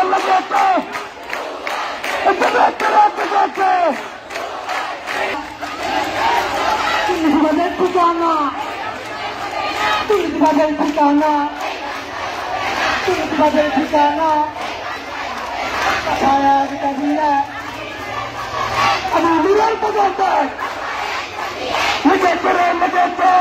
লেগেছে বিভাগের ঠিকানা বিভাগের ঠিকানা বিভাগের ঠিকানা আমি বিরল লেগেছে লেগেছে লেগেছে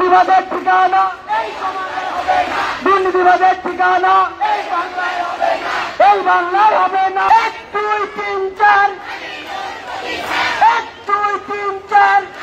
বিভাগের ঠিকানা বিভাগের ঠিকানা এই বাংলায় হবে না 1 2 3 4 1 2 3 4